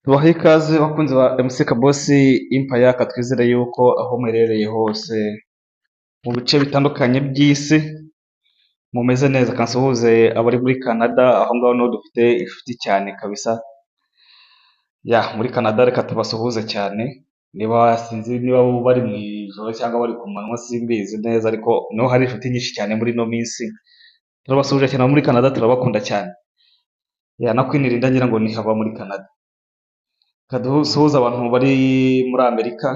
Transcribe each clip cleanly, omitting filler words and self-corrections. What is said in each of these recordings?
Tubaha ikaze bakunzi ba MC Kabosi Empire, twizere yuko aho muherereye hose mu bice bitandukanye by'isi mumeze neza. Kansuhuze abari muri Canada, aho ngaho niho dufite inshuti cyane kabisa. Muri Canada reka tubasuhuze cyane, niba sinzi niba bari mu ijoro cyangwa bari ku manywa simbizi neza, ariko niho hari inshuti nyinshi cyane muri ino minsi. Turabasuhuje cyane abo muri Canada, turabakunda cyane. Na Queen Linda ngira ngo ni haba muri Canada. Dusuhuza abantu bari muri Amerika,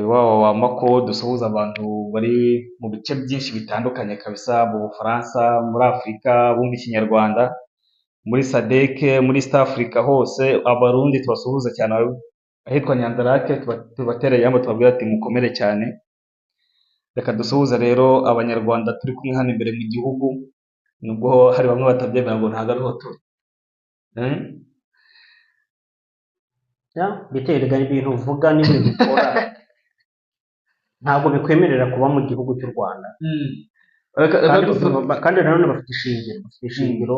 waba wa Mako, dusuhuza abantu bari mu bice byinshi bitandukanye kabisa, mu Bufaransa, muri Afurika bumva Ikinyarwanda, muri SADC, muri East Africa hose, Abarundi tubasuhuza cyane, ahitwa Nyanzarake tubatereye yambo tubabwira ati mukomere cyane. Reka dusuhuza rero Abanyarwanda turi kumwe hano imbere mu gihugu, nubwo hari bamwe batabyemera ngo ntabwo ariho turi. biterwa ibintu uvuga n'ibintu ukora ntabwo bikwemerera kuba mu gihugu cy'u Rwanda. kandi nanone bafite ishingiro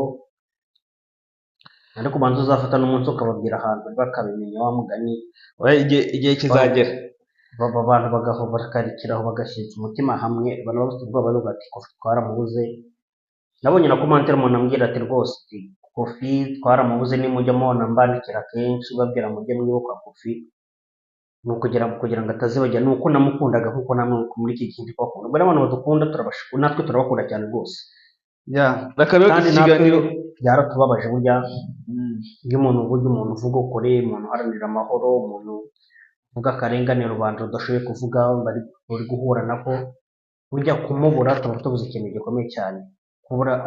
ariko ubanza uzafata n'umunsi ukababwira ahantu bakabimenya, wa mugani igihe kizagera abantu bakarikiraho bagashyitsa umutima hamwe. abantu bafite ubwoba bavuga ati Kofi twaramubuze. Nabonye na komantere umuntu ambwira ati rwose Kofi twaramubuze, nimujya mubona mbandikira kenshi babwira mujye mwibuka Kofi, ni ukugira ngo atazibajya, ni uko namukundaga nk'uko namwe muri iki gihe twakunda. Ubwo abantu badukunda natwe turabakunda cyane rwose. kandi natwe byaratubabaje burya, iyo umuntu uvuga ukuri, umuntu uharanira amahoro, umuntu uvuga akarengane rubanda rudashoboye kuvuga bari guhura nako, burya kumubura tuba tubuze ikintu gikomeye cyane.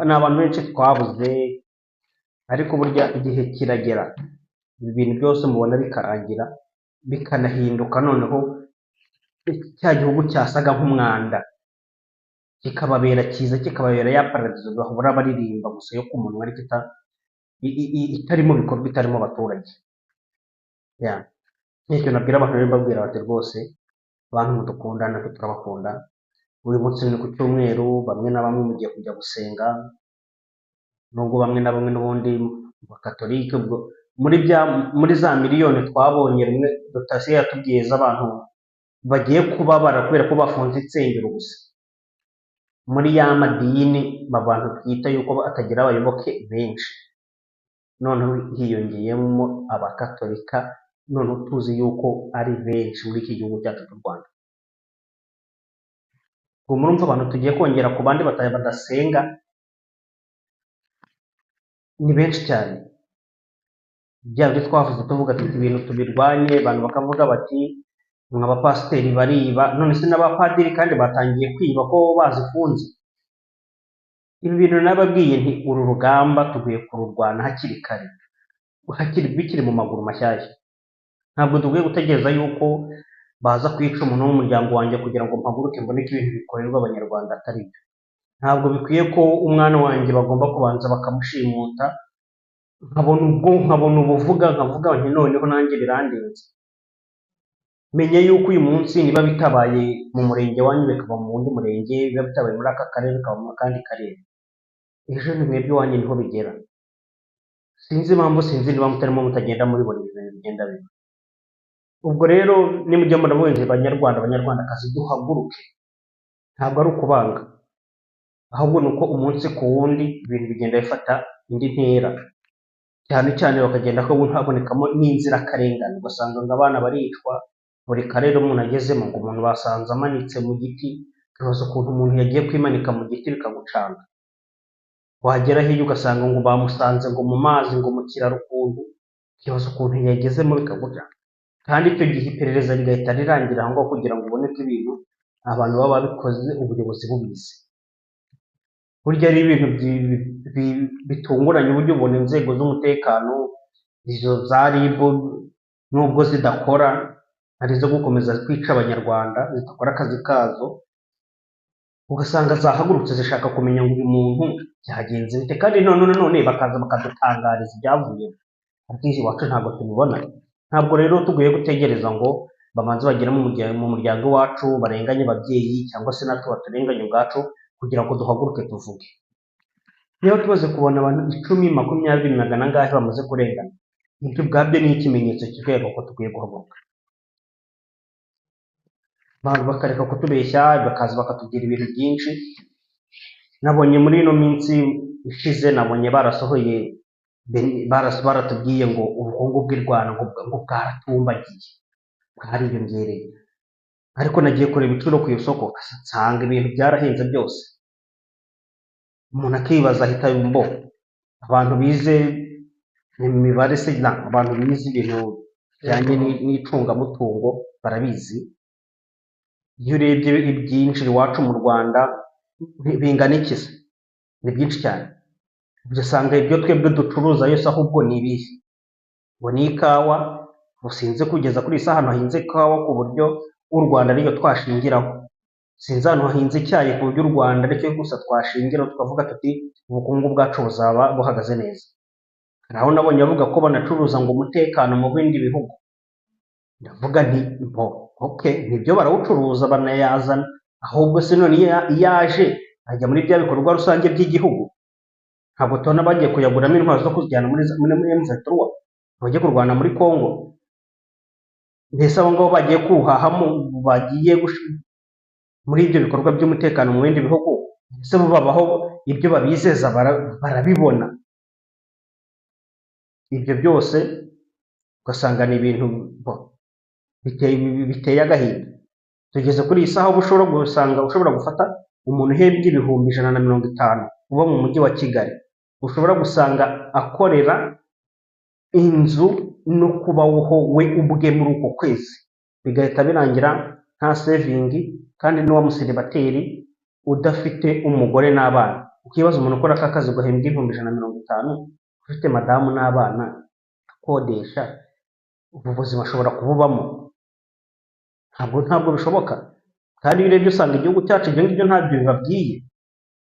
Ni abantu benshi twabuze, ariko burya igihe kiragera ibi bintu byose mubona bikarangira, bikanahinduka, noneho cya gihugu cyasaga nk'umwanda kikababera cyiza, kikababera ya paradizo bahora baririmba gusa yo ku munwa, ariko itarimo bikorwa, itarimo abaturage. Nicyo nabwira abantu rero, mbabwira bati rwose abantu mudukunda natwe turabakunda. Uyu munsi ni ku cyumweru, bamwe na bamwe mugiye kujya gusenga, nubwo bamwe na bamwe n'ubundi bakatolike. Ubwo muri za miliyoni twabonye rimwe dotasiyo yatubwiye z'abantu bagiye kubabara kubera ko bafunze insengero gusa, muri ya madini abantu twita yuko atagira abayoboke benshi, noneho hiyongeyemo abakatolika, noneho tuzi yuko ari benshi muri iki gihugu cyacu cy'u Rwanda. ubwo murumva abantu tugiye kongera ku bandi badasenga ni benshi cyane. Bya byo twavuze tuvuga tuti ibintu tubirwanye, abantu bakavuga bati abapasiteri bariba, none se n'abapadiri kandi batangiye kwiba ko bazifunze. Ibi bintu nababwiye nti uru rugamba tugiye kururwana hakiri kare, bikiri mu maguru mashyashya. Ntabwo dukwiye gutegereza yuko baza kwica umuntu wo mu muryango wanjye kugira ngo mpaguruke mbone ko ibintu bikorerwa abanyarwanda atari byo. Ntabwo bikwiye ko umwana wanjye bagomba kubanza bakamushimuta, nkabona ubuvuga nkavuga nti noneho nanjye birandenze. Menya yuko uyu munsi niba bitabaye mu murenge wanyu bikaba mu wundi murenge, biba bitabaye muri aka karere bikaba mu kandi karere, ejo ni mwebwe iwanyu niho bigera. Sinzi impamvu, sinzi niba mutarimo mutagenda mubibona ibintu bigenda biba. Ubwo rero nimujya murabonye banyarwandakazi, duhaguruke. Ntabwo ari ukubanga, ahubwo ni uko umunsi ku wundi ibintu bigenda bifata indi ntera, cyane cyane bakagenda ko habonekamo n'inzirakarengane. Ugasanga ngo abana baricwa, buri karere umuntu agezemo ngo umuntu basanze amanitse mu giti, ukibaza ukuntu umuntu yagiye kwimanika mu giti bikagucanga. Wagera hirya ugasanga ngo bamusanze ngo mu mazi, ngo mu kiraro ukuntu, ukibaza ukuntu yagezemo bikagucanga. Kandi icyo gihe iperereza rigahita rirangira aho ngaho, kugira ngo ubone ko ibintu abantu baba babikoze ubuyobozi bubizi. Burya ari ibintu bitunguranye, uburyo ubona inzego z'umutekano, izo za RIB, nubwo zidakora, ari izo gukomeza kwica abanyarwanda, zidakora akazi kazo, ugasanga zahagurutse zishaka kumenya ngo uyu muntu byagenze bite, kandi none bakaza bakadutangariza ibyavuyemo. Ariko iwacu ntabwo tubibona. Ntabwo rero tugiye gutegereza ngo babanze bagere mu muryango wacu barenganye ababyeyi, cyangwa se natwe baturenganye ubwacu kugira ngo duhaguruke tuvuge. Niba tumaze kubona abantu 10, 20, magana angahe bamaze kurengana, ibyo ubwabyo ni ikimenyetso kitwereka ko dukwiye guhaguruka, abantu bakareka kutubeshya, bakaza bakatubwira ibintu byinshi. Nabonye muri ino minsi ishize, nabonye barasohoye baratubwiye ngo ubukungu bw'u Rwanda ngo bwaratumbagiye, bwariyongereye, ariko nagiye kureba ibiciro ku isoko nsanga ibintu byarahenze byose. Umuntu akibaza ahita yumva abantu bize imibare se, abantu bize ibintu bijyanye n'icungamutungo barabizi. Iyo urebye ibyinjira iwacu mu Rwanda bingana iki se? Ni byinshi cyane. Ugasanga ibyo twebwe ducuruza yose ahubwo ni ibihe, ngo ni ikawa. Sinzi kugeza kuri iyi saha ahantu hahinze ikawa ku buryo u Rwanda ariyo twashingiraho, sinzi ahantu hahinze icyayi ku buryo u Rwanda aricyo gusa twashingiraho tukavuga tuti ubukungu bwacu buzaba buhagaze neza. Naho nabonye bavuga ko banacuruza ngo umutekano mu bindi bihugu, ndavuga nti okay, nibyo barawucuruza banayazana, ahubwo se none iyo aje ajya muri bya bikorwa rusange by'igihugu. Ntabwo tubona bagiye kuyaguramo intwaro zo kujyana muri M23 bajye kurwana muri Congo. Mbese abo ngabo bagiye kuhahamo, bagiye muri ibyo bikorwa by'umutekano mu bindi bihugu, ese bo babaho ibyo babizeza barabibona? Ibyo byose ugasanga ni ibintu biteye agahinda. Tugeze kuri iyi saha ushobora gufata umuntu uhembwa ibihumbi 150 uba mu mujyi wa Kigali, ushobora gusanga akorera inzu no kubaho we ubwe muri uko kwezi, bigahita birangira nta sevingi, kandi n'uwamuseribateri udafite umugore n'abana. Ukibaza umuntu ukora aka kazi guhembwa ibihumbi 150 ufite madamu n'abana akodesha, ubu buzima ashobora kububamo? Ntabwo bishoboka. Kandi iyo urebye usanga igihugu cyacu ibyo ngibyo ntabyo bibabwiye,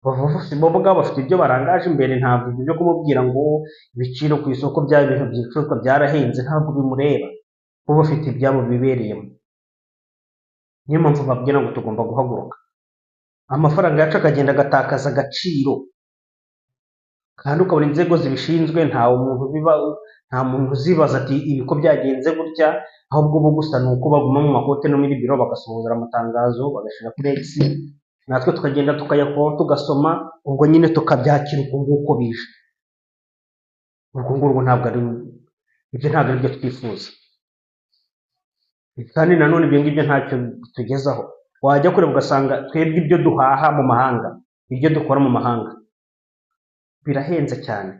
bo ubwabo bafite ibyo barangaje imbere. Ntabwo ibyo byo kumubwira ngo ibiciro ku isoko bya bintu by'ibicuruzwa byarahenze ntabwo bimureba, bo bafite ibyabo bibereyemo. Niyo mpamvu babwira ngo tugomba guhaguruka, amafaranga yacu akagenda agatakaza agaciro, kandi ukabona inzego zibishinzwe nta muntu uzibaza ati ibi ko byagenze gutya, ahubwo bo gusa ni uko baguma mu makote no muri biro bagasohora amatangazo bagashyira kuri X, natwe tukagenda tukayakora tugasoma, ubwo nyine tukabyakira uko nguko bije. Ubwo ngubwo ntabwo ari byo twifuza, kandi nanone ibyo ngibyo ntacyo bitugezaho. Wajya kureba ugasanga twebwe ibyo duhaha mu mahanga, ibyo dukora mu mahanga birahenze cyane.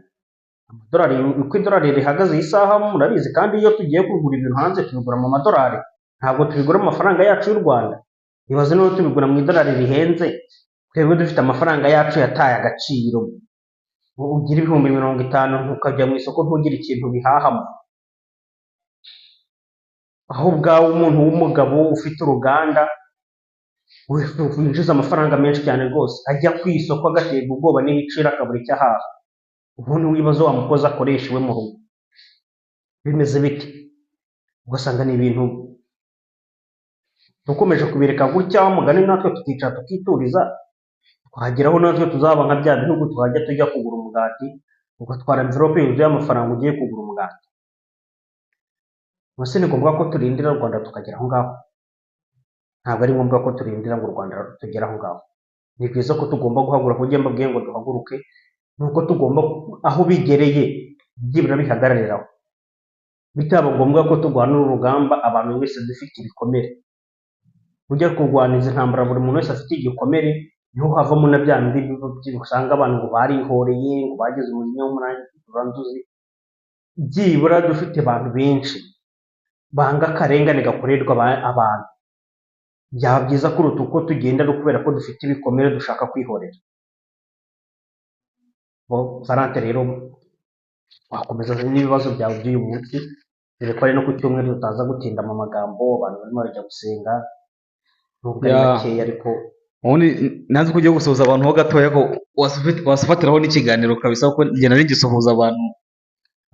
Amadolari, uko idolari rihagaze iyi saha murabizi, kandi iyo tugiye kugura ibintu hanze tubigura mu madolari, ntabwo tubigura mu mafaranga yacu y'u Rwanda. Ibaze niba tubigura mu idolari rihenze, twebwe dufite amafaranga yacu yataye agaciro. Ugira ibihumbi 50 ukajya mu isoko ntugire ikintu bihahamo, aho ubwawe umuntu w'umugabo ufite uruganda winjiza amafaranga menshi cyane rwose, ajya ku isoko agaterwa ubwoba n'ibiciro akabura icyo ahaha. Ubundi wibaza wa mukozi akoresha iwe mu rugo bimeze bite? Ugasanga ni ibintu dukomeje kubireka gutya, mugani natwe tukicara tukituriza, twageraho natwe tuzaba nka bya bihugu twajya tujya kugura umugati, ugatwara envelope yuzuye amafaranga ugiye kugura umugati. Ni ngombwa ko turindira u Rwanda tukagera aho ngaho? Ntabwo ari ngombwa ko turindira ngo u Rwanda tugere aho ngaho. Ni byiza ko tugomba guhaguruka, kugira mbabwiye ngo duhaguruke, nuko tugomba aho bigereye byibura bihagarariraho, bitaba ngombwa ko turwana urugamba abantu wese dufite ibikomere. Ujya kurwana izi ntambara buri muntu wese afite igikomere, niho havamo na bya bindi usanga abantu ngo barihoreye, ngo bagize umujinya w'umuranduzi. Byibura dufite abantu benshi banga akarengane gakorerwa abantu, byaba byiza kuruta uko tugenda no kubera ko dufite ibikomere dushaka kwihorera. Sarante rero wakomeza n'ibibazo byawe by'uyu munsi, dore ko ari no ku cyumweru tutaza gutinda mu magambo, abantu barimo bajya gusenga nubwo ari bakeya, ariko ubundi nazi ko ugiye gusuhuza abantu ho gatoya ko wasufatiraho n'ikiganiro kabisa, kuko njye nari ngisuhuza abantu,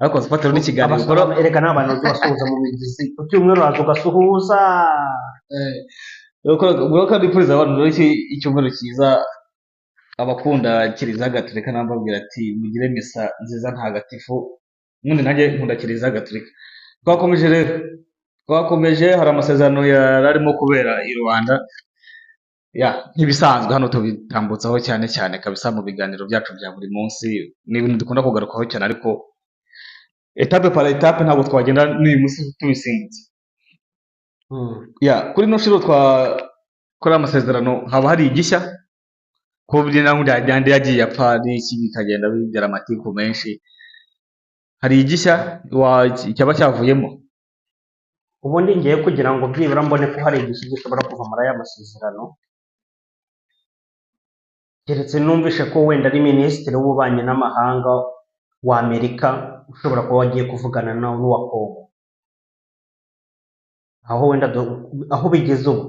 ariko wasufatiraho n'ikiganiro. Erega ni abantu basuhuza mu migezi, ku cyumweru waza ugasuhuza. Ubwo kandi ipfuriza abantu rero icyumweru cyiza, abakunda Kiliziya Gatolika nababwira ati mugire misa nziza ntagatifu ubundi nanjye nkunda kiliziya gatolika. Twakomeje rero, hari amasezerano yari arimo kubera i Rwanda, nk'ibisanzwe hano tubitambutsaho cyane cyane kabisa mu biganiro byacu bya buri munsi, ni ibintu dukunda kugarukaho cyane, ariko etape par etape ntabwo twagenda n'uyu munsi tubisimbutse. Kuri ino nshuro kuri amasezerano haba hari igishya, ko byandi yagiye apfa n'iki bikagenda bigira amatiku menshi, hari igishya cyaba cyavuyemo. ubundi ngiye kugira ngo byibura mbone ko hari igishya gishobora kuva muri aya masezerano, keretse numvishe ko wenda ari minisitiri w'ububanyi n'amahanga wa Amerika ushobora kuba wagiye kuvugana n'uwa Kongo, aho wenda aho bigeze ubu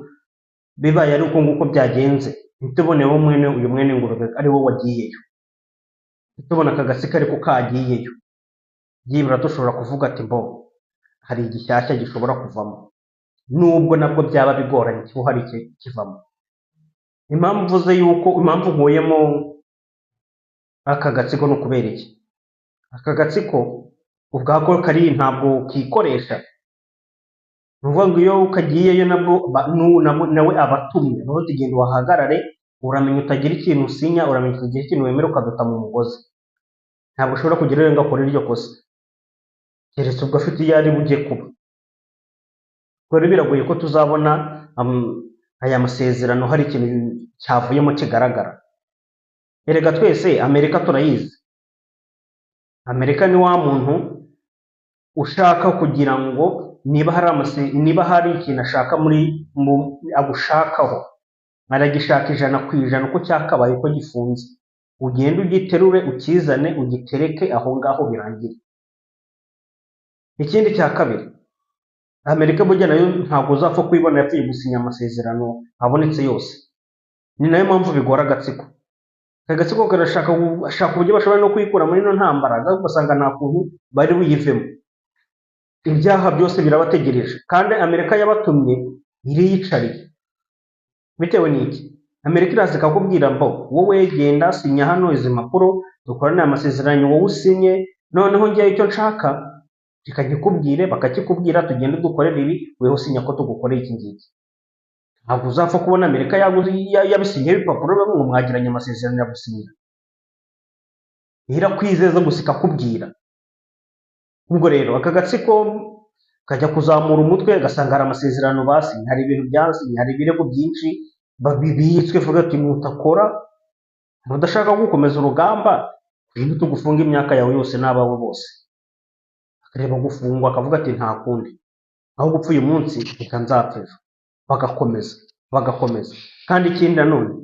bibaye ari uko nguko byagenze, ntituboneho uyu mwene ngurube ari wo wagiyeyo, ntitubona aka gasi kari ko kagiyeyo, byibura dushobora kuvuga ati mbo hari igishyashya gishobora kuvamo, nubwo nabwo byaba bigoranye ko hari kivamo. Impamvu mvuze yuko impamvu nkuyemo aka gatsiko no kubera iki, aka gatsiko ubwako kari ntabwo kikoresha, nuvuga ngo iyo ukagiyeyo nabwo nawe abatumye naho tugenda wahagarare, uramenya utagira ikintu usinya, uramenya utagira ikintu wemera, ukaduta mu mugozi. Ntabwo ushobora kugira rero ngo akore iryo kosa, keretse ubwo afite iyo ari bujye kuba. Rero biragoye ko tuzabona aya masezerano hari ikintu cyavuyemo kigaragara. Erega twese Amerika turayizi, Amerika ni wa muntu ushaka kugira ngo niba hari ikintu ashaka agushakaho, aragishaka 100% uko cyakabaye, uko gifunze, ugende ugiterure ukizane ugitereke aho ngaho birangire. Ikindi cya kabiri, Amerika burya nayo ntabwo uzapfa kuyibona yapfuye gusinya amasezerano abonetse yose. Ni nayo mpamvu bigora agatsiko. Agatsiko karashaka uburyo bashobora no kuyikura muri ino ntambara, ugasanga nta kuntu bari buyivemo. Ibyaha byose birabategereje, kandi Amerika yabatumye iriyicariye. Bitewe n'iki? Amerika iraza ikakubwira mbo wowe genda sinya hano izi mpapuro dukorana amasezerano, wowe usinye, noneho ngiye icyo nshaka kikagikubwire, bakakikubwira, tugende dukorera ibi, weho sinya ko tugukoreye iki ngiki. Ntabwo uzapfa kubona Amerika yabisinye ibipapuro bamwe mwagiranye amasezerano ya gusinya. Irakwizeza gusa ikakubwira. Ubwo rero aka gatsiko kajya kuzamura umutwe, gasanga hari amasezerano basinye, hari ibintu byasinye, hari ibirego byinshi babibitswe, vuga ati mutakora, mudashaka gukomeza urugamba, twende tugufunga imyaka yawe yose n'abawe bose. Akareba gufungwa akavuga ati nta kundi, aho gupfa uyu munsi reka nzapfa ejo. Bagakomeza. Kandi ikindi nanone,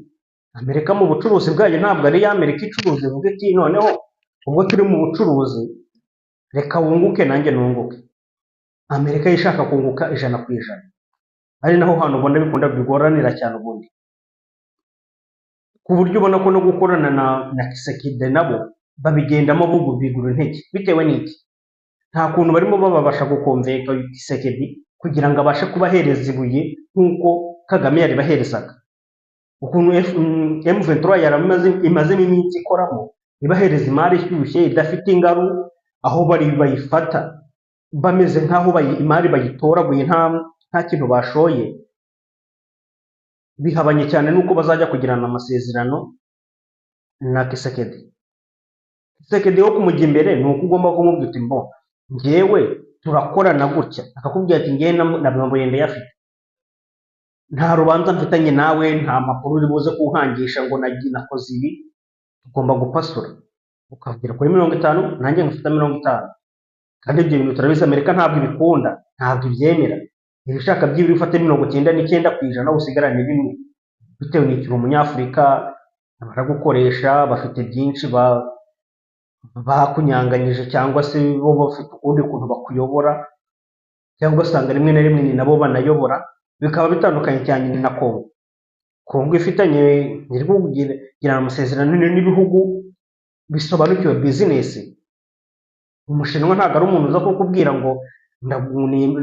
Amerika mu bucuruzi bwayo ntabwo ari ya Amerika icuruza ivuga iti noneho ubwo turi mu bucuruzi reka wunguke nanjye nunguke. Amerika ishaka kunguka 100%, ari naho hantu ubona bikunda bigoranira cyane ubundi, ku buryo ubona ko no gukorana na Kisekide nabo babigendamo bigura intege. Bitewe n'iki? Nta kuntu barimo babasha gukonveka Kisekedi kugira ngo abashe kubahereza ibuye nk'uko Kagame yari baherezaga. Ukuntu M23 imazemo iminsi ikoramo, ibahereza imari ishyushye idafite ingaru, aho bari bayifata bameze nk'aho imari bayitoraguye nta kintu bashoye. Bihabanye cyane nuko bazajya kugirana amasezerano na Kisekedi. Kisekedi wo kumujya imbere ni uko ugomba kumubwira uti mbo njyewe turakorana gutya, akakubwira ati ngiye na bimbo yende yafite, nta rubanza mfitanye nawe, nta makuru uri buze kuhangisha ngo nakoze ibi, tugomba gupasura. Ukabwira kuri 50 nanjye ngufite 50, kandi ibyo bintu turabizi Amerika ntabwo ibikunda, ntabwo ibyemera. Ibishaka by'ibiri ufate 99% usigarane bimwe, bitewe n'icyo umunyafurika baragukoresha, bafite byinshi bakunyanganyije, cyangwa se bo bafite ukundi kuntu bakuyobora, cyangwa ugasanga rimwe na rimwe ni nabo banayobora. Bikaba bitandukanye cyane na Kongo. Kongo ifitanye irigirana amasezerano n'ibihugu bisobanukiwe business. Umushinwa ntabwo ari umuntu uza kukubwira ngo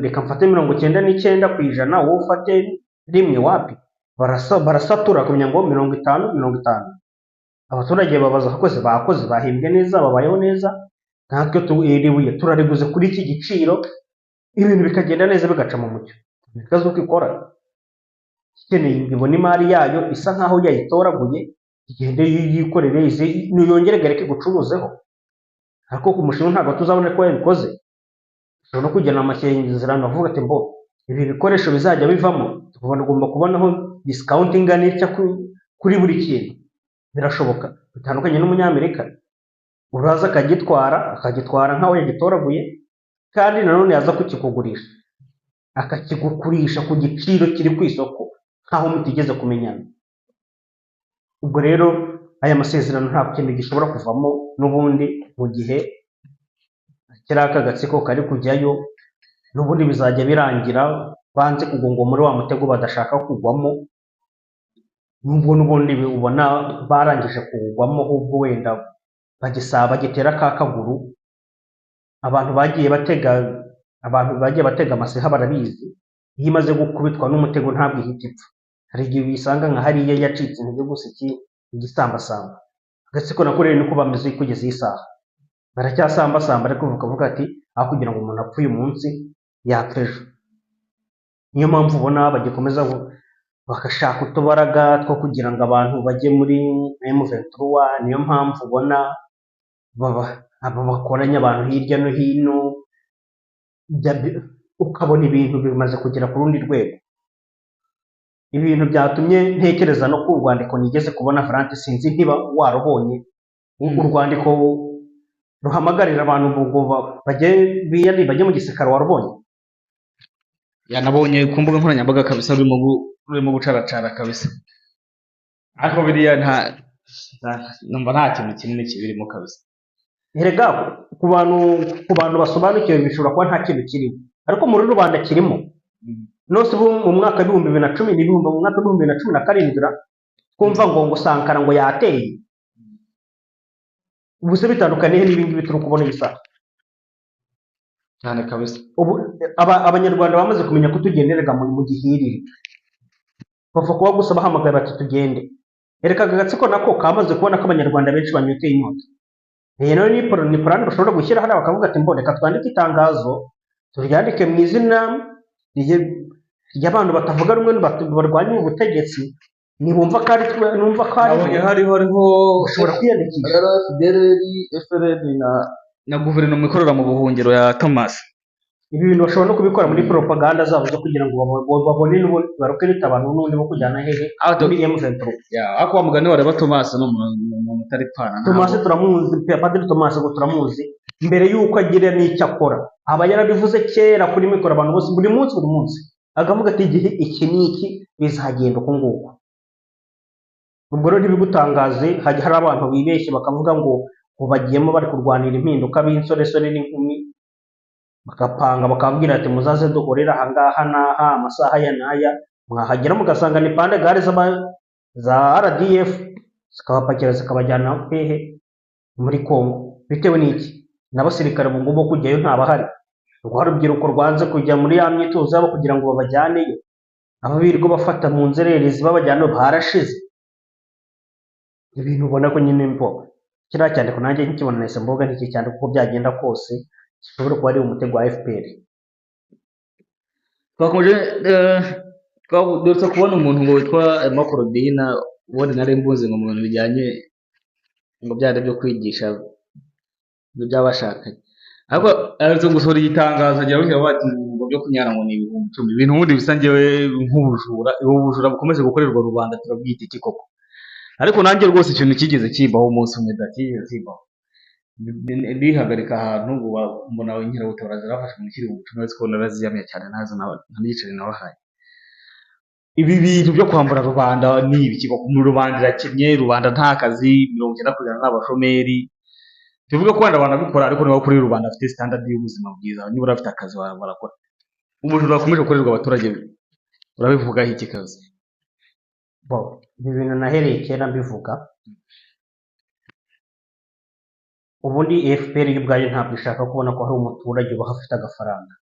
reka mfate 99%, wowe ufate rimwe. Wapi? Barasatura kumenya ngo 50-50. Abaturage babaza abakozi bakoze bahembwe neza, babayeho neza, natwe iribuye turariguze kuri iki giciro, ibintu bikagenda neza bigaca mu mucyo. Ikibazo uko ikora ikeneye ibona imari yayo isa nkaho yayitoraguye, igende yikorere yongere igareke gucuruzeho, ariko ku mushinga ntabwo tuzabona ko yabikoze. Ushobora no kujyana amashyenzerano avuga ati mbo ibi bikoresho bizajya bivamo tugomba kubonaho discount ingana itya kuri buri kintu. Birashoboka, bitandukanye n'umunyamerika uraza akagitwara nkaho yagitoraguye, kandi nanone yaza kukikugurisha akakigukurisha ku giciro kiri ku isoko nkaho mutigeze kumenyana. Ubwo rero aya masezerano nta kintu gishobora kuvamo n'ubundi, mu gihe kiriya aka gatsiko kari kujyayo n'ubundi bizajya birangira banze kugwa ngo muri wa mutego badashaka kugwamo, nubwo n'ubundi ubona barangije kuwugwamo, ahubwo wenda bagitera ka kaguru. Abantu bagiye batega amaseha barabizi, iyo imaze gukubitwa n'umutego ntabwo ihita ipfa. Hari igihe uyisanga nka hariya yacitse intege gusa igisambasamba. Agatsiko nako rero niko bameze kugeza iyi saha, baracyasambasamba, ariko bakavuga ati aho kugira ngo umuntu apfe uyu munsi yapfa ejo. Niyo mpamvu ubona bagikomeza bagashaka utubaraga two kugira ngo abantu bajye muri M23. Niyo mpamvu ubona bakoranya abantu hirya no hino, ukabona ibintu bimaze kugera ku rundi rwego. Ibintu byatumye ntekereza no ku rwandiko nigeze kubona Valentin, sinzi niba warubonye, urwandiko ruhamagarira abantu ngo bajye mu gisirikare. Warubonye? Yanabonye ku mbuga nkoranyambaga kabisa, rurimo gucaracara kabisa, ariko biriya numva nta kintu kinini kibirimo kabisa. Erega ku bantu basobanukiwe bishobora kuba nta kintu kirimo, ariko muri rubanda kirimo. Nose ubu mu mwaka w'ibihumbi 2017 twumva ngo Sankara ngo yateye. Ubu se bitandukaniye n'ibingibi turi kubona ibisaha cyane kabisa. Ubu abanyarwanda bamaze kumenya ko tugenderega mu gihiriri, bava kuba gusa bahamagaye bati tugende. Ereka agatsiko nako kamaze kubona ko abanyarwanda benshi banyoteye inyota. Rero ni plan bashobora gushyira hano bakavuga ati mbo reka twandike itangazo turyandike mu izina ry'abantu batavuga rumwe barwanya ubutegetsi, nibumva ko ari hariho ushobora kwiyandikisha FRN na guverinoma ikorera mu buhungiro ya Thomas. Ibi bintu bashobora no kubikora muri propaganda zabo zo kugira ngo babone barokerete abantu n'ubundi bo kujyana hehe muri M23. Ako wa mugani wareba Thomas n'umuntu utari pana. Thomas turamuzi, Padiri Thomas ngo turamuzi, mbere yuko agira n'icyo akora aba yarabivuze kera kuri mikoro abantu bose buri munsi agavuga ati igihe iki n'iki bizagenda uko nguko. Ubwo rero ntibigutangaze hari abantu bibeshye bakavuga ngo bagiyemo bari kurwanira impinduka b'insoresore n'inkumi, bagapanga bakabwira ati muzaze duhorera aha ngaha n'aha amasaha ya n'aya, mwahagera mugasanga ni pande gare za RDF zikabapakira zikabajyana hehe muri Congo. Bitewe n'iki? N'abasirikare ubu ngubu kujyayo ntabahari. Rwa rubyiruko rwanze kujya muri ya myitozo yabo kugira ngo babajyaneyo, abo birirwa bafata mu nzererezi babajyana barashize. Ibintu ubona ko nyine mbo kiriya cyane ko nanjye nkibona nahise mvuga n'iki cyane kuko byagenda kose gishobora kuba ari umutego wa FPR. Twakomeje twabudutse kubona umuntu ngo witwa Makorodina, ubundi nari mbuze ngo mu bintu bijyanye ngo byari byo kwigisha by'abashakanye, ariko ariko gusohora igitangazo agira bati ngo byo kunyara ngo ni 10,000. Ibintu ubundi bisa ngewe nk'ubujura bukomeze gukorerwa rubanda turabwita iki koko? Ariko nanjye rwose ikintu kigeze kimbaho umunsi umwe kigeze kimbaho, ndihagarika ahantu mbona inkeragutabara zarafashe mu kiri ubutumwa wese ko naraziyamye cyane ntazo ntabigiceri nabahaye. Ibi bintu byo kwambura rubanda ni ibiki koko? Mu rubanda irakennye, rubanda nta kazi, 90% n'abashomeri. Tuvuga ko wenda banabikora ariko niba kuri rubanda afite standard y'ubuzima bwiza, niba urafite akazi barakora. Ubujura bakomeje gukorerwa abaturage urabivugaho iki kazi? Ibi bintu nahereye kera mbivuga. Ubundi FPR y'ubwayo ntabwo ishaka kubona ko hari umuturage uba afite agafaranga.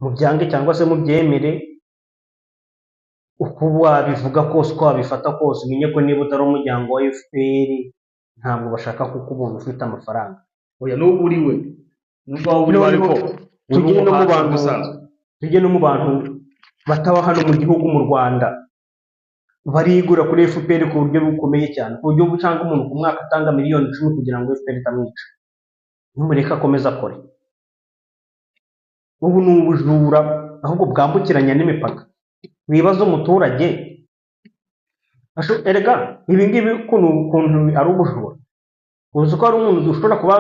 Mu byange cyangwa se mu byemere, uko wabivuga kose, uko wabifata kose, umenye ko niba utari umuryango wa FPR ntabwo bashaka kuko umuntu ufite amafaranga. oya n'ubu uri we nubwo waba uri we ariko noneho uri tujye no mu umuhanzi bantu usanzwe. tujye no mu bantu bataba hano mu gihugu mu Rwanda barigura kuri FPR ku buryo bukomeye cyane, ku buryo cyangwa umuntu ku mwaka atanga miliyoni 10 kugira ngo FPR itamwica. Nimureke akomeze akore. Ubu ni ubujura ahubwo bwambukiranya n'imipaka. Wibaza umuturage erega ibi ngibi ukuntu ari ubujura. Uzi ko hari umuntu ushobora kuba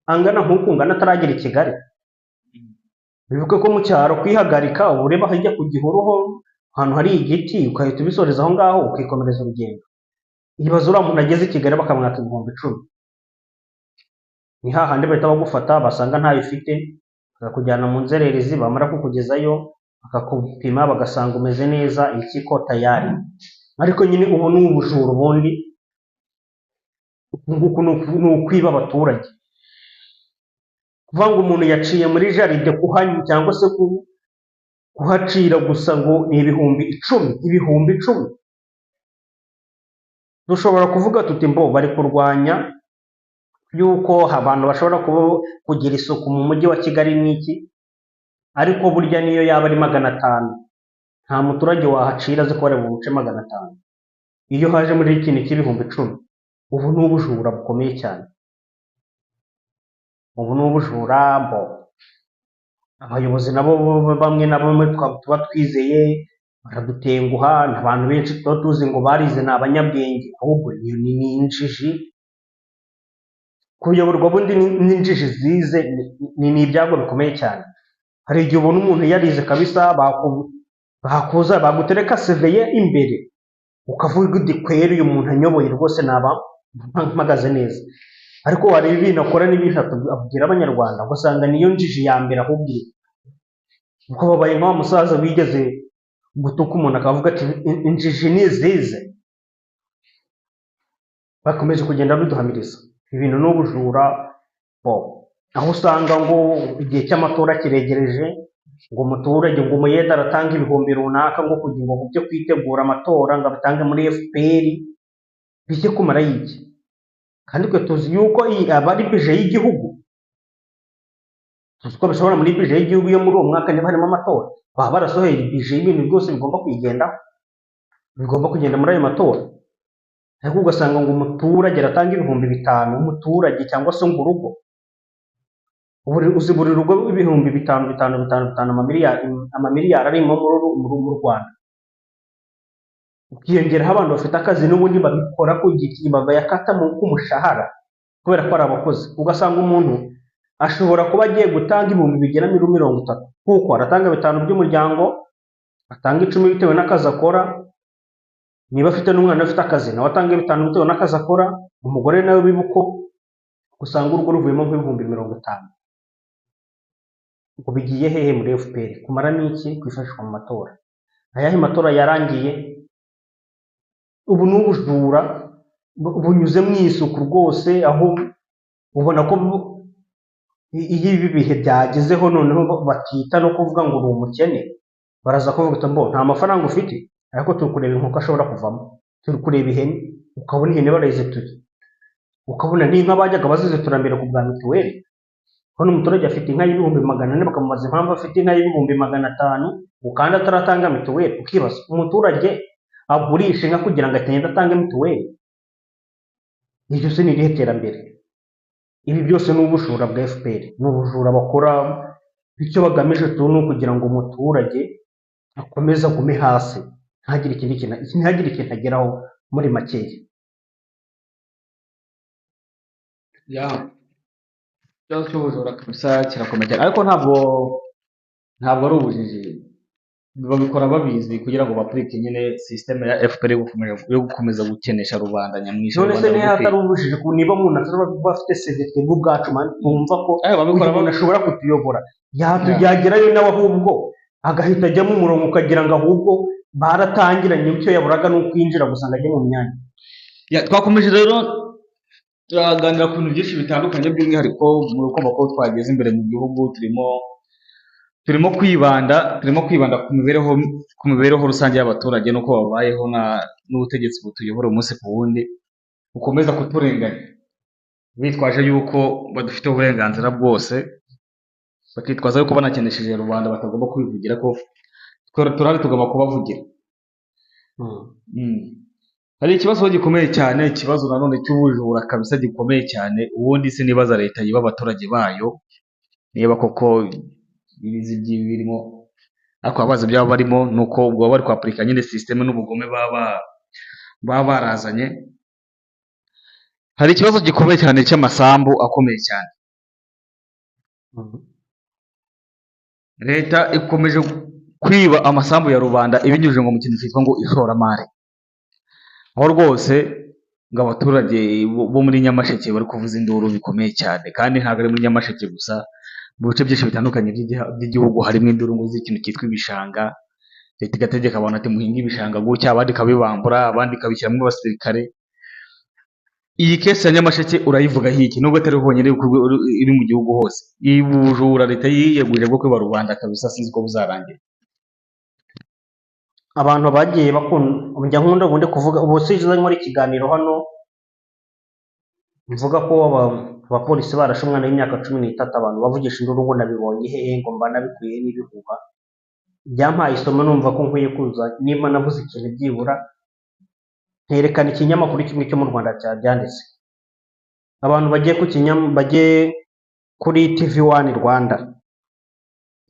angana nk'uku ngana ataragera i Kigali. Bivuga ko mu cyaro kwihagarika ureba hajya ku Gihuru ahantu hari igiti ukahita ubisoreza aho ngaho ukikomereza urugendo. Ibaze uriya muntu ageze i Kigali bakamwaka 10,000. Ni hahandi bahita bagufata basanga ntayo ufite bakakujyana mu nzererezi, bamara kukugezayo bakakupima bagasanga umeze neza, impyiko tayari. Ariko nyine ubu ni ubujura ubundi, nguku ni ukwiba abaturage. Kuvuga ngo umuntu yaciye muri jaride kuhanywa cyangwa se kuhacira gusa ngo ni ibihumbi 10. Dushobora kuvuga tuti mbo bari kurwanya yuko abantu bashobora kugira isuku mu mujyi wa Kigali n'iki, ariko burya niyo yaba ari 500 nta muturage wahacira azi ko bari buce 500. Iyo haje muri ikintu cy'ibihumbi 10, ubu ni ubujura bukomeye cyane. Ubu ni ubujura mbo abayobozi nabo bamwe na bamwe tuba twizeye baradutenguha, abantu benshi tuba tuzi ngo barize ni abanyabwenge, ahubwo ni injiji. Kuyoborwa bundi n'injiji zize ni ibyago bikomeye cyane. Hari igihe ubona umuntu yarize kabisa bakuza bagutereka CV ye imbere ukavuga uti kwera uyu muntu anyoboye rwose naba mpagaze neza, ariko wareba ibintu akora n'ibintu abwira abanyarwanda ugasanga niyo njiji ya mbere ahubwo. Uko babaye nka musaza wigeze gutuka umuntu akavuga ati injiji ni zize, bakomeje kugenda biduhamiriza. Ibintu ni ubujura aho usanga ngo igihe cy'amatora kiregereje, ngo umuturage ngo umuyede aratanga ibihumbi runaka ngo kugira ngo byo kwitegura amatora ngo abitange muri FPR. Bijye kumara iki? Kandi twe tuzi yuko aba ari bije y'igihugu, tuzi ko bishobora muri bije y'igihugu yo muri uwo mwaka niba harimo amatora baba barasohoye bije y'ibintu byose bigomba kugenda muri ayo matora. Ariko ugasanga ngo umuturage aratanga ibihumbi 5, umuturage cyangwa se ngo urugo uzi buri rugo ibihumbi 5 amamiliyari arimo mu Rwanda. Ukiyongeraho abantu bafite akazi n'ubundi babikora ku giti bayakata mu kumushahara kubera ko ari abakozi. Ugasanga umuntu ashobora kuba agiye gutanga ibihumbi bigera muri 30 kuko aratanga 5 by'umuryango, atanga 10 bitewe n'akazi akora. Niba afite n'umwana ufite akazi nawe atanga 5 bitewe n'akazi akora. Umugore nawe bibuko usanga urugo ruvuyemo nk'ibihumbi 50. Ubwo bigiye hehe muri FPR? Kumara n'iki? Kwifashishwa mu matora. Ayahe matora yarangiye? Ubu ni ubujura bunyuze mu isuku rwose, aho ubona ko iyo ibi bihe byagezeho noneho batita no kuvuga ngo uri umukene, baraza kuvuga ati mbo nta mafaranga ufite, ariko turi kureba inkoko ashobora kuvamo, turi kureba ihene, ukabona ihene barayizetuye, ukabona n'inka bajyaga bazizetura mbere ku bwa mituweli. Hano umuturage afite inka y'ibihumbi 400 bakamubaza impamvu afite inka y'ibihumbi 500 ukanda ataratanga mituweli. Ukibaza umuturage agurisha inka kugira ngo atagenda atanga mituweli? Iryo se ni irihe terambere? Ibi byose ni ubujura bwa FPR, ni ubujura bakora. Icyo bagamije tu ni ukugira ngo umuturage akomeze agume hasi, ntagire ikintu ageraho muri makeya. Ikibazo cy'ubujura kabisa kirakomeye cyane, ariko ntabwo ari ubujiji. Babikora babizi kugira ngo bapurike nyine system ya FPR yo gukomeza gukenesha rubanda nyamwinshi. None se niba atari ubujiji, niba umuntu atari bafite CV twebwe ubwacu twumva ko umuntu ashobora kutuyobora, yagerayo nawe ahubwo agahita ajya mu murongo ukagira ngo ahubwo baratangiranye, icyo yaburaga ni ukwinjira gusa ngo ajye mu myanya. Twakomeje rero turaganira ku bintu byinshi bitandukanye, by'umwihariko mu rukombo ko twageze imbere mu gihugu. Turimo kwibanda ku mibereho rusange y'abaturage n'uko babayeho n'ubutegetsi butuyobora umunsi ku wundi bukomeza kuturenganya. bitwaje yuko badafite uburenganzira bwose, bakitwaza yuko banakenesheje rubanda batagomba kwivugira ko turahari tugomba kubavugira. Hari ikibazo gikomeye cyane, ikibazo nanone cy'ubujura kabisa gikomeye cyane. Ubundi se nibaza leta yiba abaturage bayo niba koko ibizi birimo, ariko abazi byaba barimo nuko ubwo bari kwapurika nyine systeme n'ubugome baba barazanye. Hari ikibazo gikomeye cyane cy'amasambu akomeye cyane. Leta ikomeje kwiba amasambu ya rubanda ibinyujije ngo mu kintu cyitwa ngo ishoramari, aho rwose ngo abaturage bo muri Nyamasheke bari kuvuza induru bikomeye cyane, kandi ntabwo ari muri Nyamasheke gusa, mu bice byinshi bitandukanye by'igihugu harimo induru ngo z'ikintu cyitwa ibishanga. Leta igategeka abantu ati muhinge ibishanga gutya, abandi ikabibambura, abandi ikabishyiramo abasirikare. Iyi kesi ya Nyamasheke urayivugaho iki? Nubwo atari honyine iri mu gihugu hose, iyi bujura leta yiyegurije bwo kwiba rubanda kabisa, sinzi ko buzarangira. Abantu bagiye bakunda nkunda ubundi kuvuga ubu size muri ikiganiro hano mvuga ko abapolisi barashe umwana w'imyaka 13, abantu bavugisha induru ngo nabibonye hehe, ngo mba nabikuye n'ibihuha. Byampaye isomo numva ko nkwiye kuza niba navuze ikintu byibura nterekana ikinyamakuru kimwe cyo mu Rwanda cyanditse. Abantu bagiye bagiye kuri TV1 Rwanda,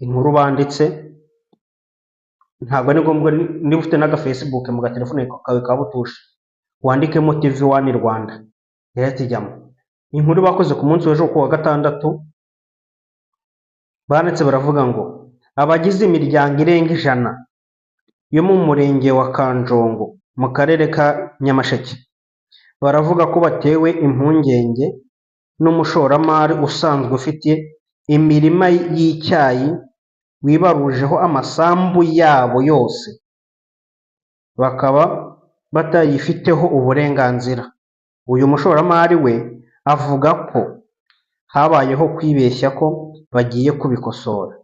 inkuru banditse ntabwo ari ngombwa niba ufite n'aga Facebook mu gatelefone kawe ka butushe wandikemo TV1 Rwanda yahita ijyamo. Inkuru bakoze ku munsi w'ejo kuwa gatandatu banditse baravuga ngo abagize imiryango irenga 100 yo mu murenge wa Kanjongo mu karere ka Nyamasheke baravuga ko batewe impungenge n'umushoramari usanzwe ufite imirima y'icyayi wibarujeho amasambu yabo yose, bakaba batayifiteho uburenganzira. Uyu mushoramari we avuga ko habayeho kwibeshya ko bagiye kubikosora.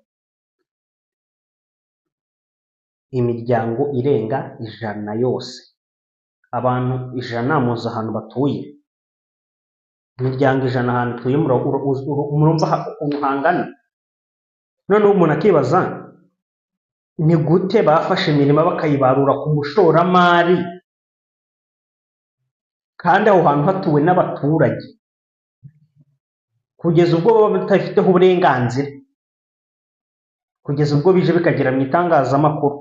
Imiryango irenga 100 yose, abantu 100 muzi ahantu batuye, imiryango 100 ahantu tuye murumva ukuntu hangana. Noneho umuntu akibaza ni gute bafashe imirima bakayibarura ku mushoramari kandi aho hantu hatuwe n'abaturage, kugeza ubwo baba batafiteho uburenganzira, kugeza ubwo bije bikagera mu itangazamakuru.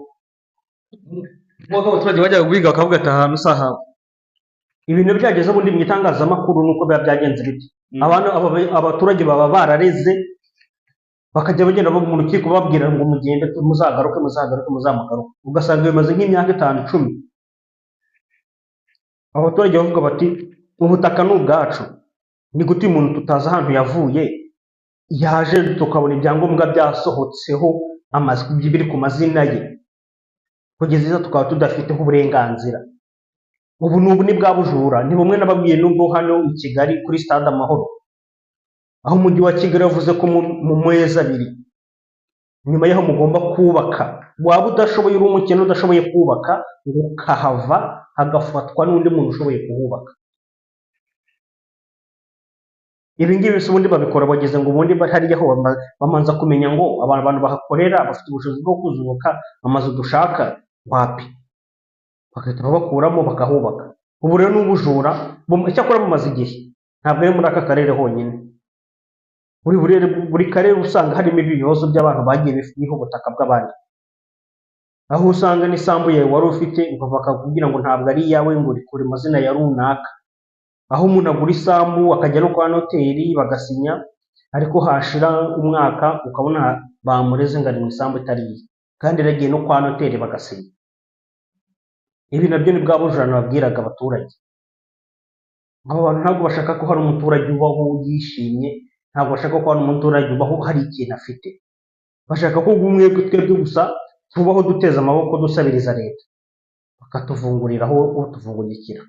Ubwo abaturage bajyaga guhiga bakavuga ati ahantu sahawe. Ibintu byageze ubundi mu itangazamakuru nuko biba byagenze biti. Abaturage baba barareze bakajya bagenda mu rukiko babwira ngo mugende muzagaruke muzamugaruke, ugasanga bimaze nk'imyaka 5-10. Abaturage bavuga bati ubutaka ni ubwacu, ni gute umuntu tutazi ahantu yavuye yaje tukabona ibyangombwa byasohotseho amazwi biri ku mazina ye, kugeza izo tukaba tudafiteho uburenganzira. Ubu ni bwa bujura, ni bumwe nababwiye nubwo hano i Kigali kuri Stade Amahoro, aho umujyi wa Kigali yavuze ko mu mezi 2 nyuma yaho mugomba kubaka. Waba udashoboye uri umukene udashoboye kubaka ukahava hagafatwa n'undi muntu ushoboye kuhubaka. Ibi ngibi se ubundi babikora bageze ngo ubundi hariya ho bamanza kumenya ngo abantu bahakorera bafite ubushobozi bwo kuzuka amazu dushaka wapi, bagahita bakuramo bakahubaka. Ubu rero n'ubujura cyakora bumaze igihe, ntabwo ari muri aka karere honyine. Buri karere usanga harimo ibibazo by'abantu bagiye biha ubutaka bw'abandi, aho usanga n'isambu yawe wari ufite bakakubwira ngo ntabwo ari iyawe, ngo uri kure amazina ya runaka. Aho umuntu agura isambu akajya no kwa noteri bagasinya, ariko hashira umwaka ukabona bamureze ngo ari mu isambu itari iye, kandi yagiye no kwa noteri bagasinya. Ibi nabyo ni bwa bujura nababwiraga abaturage. Abo bantu ntabwo bashaka ko hari umuturage ubaho yishimye, ntabwo bashaka ko hari umuturage ubaho hari ikintu afite. Bashaka ko twebwe gusa tubaho duteza amaboko dusabiriza leta, bakatuvunguriraho utuvungukira,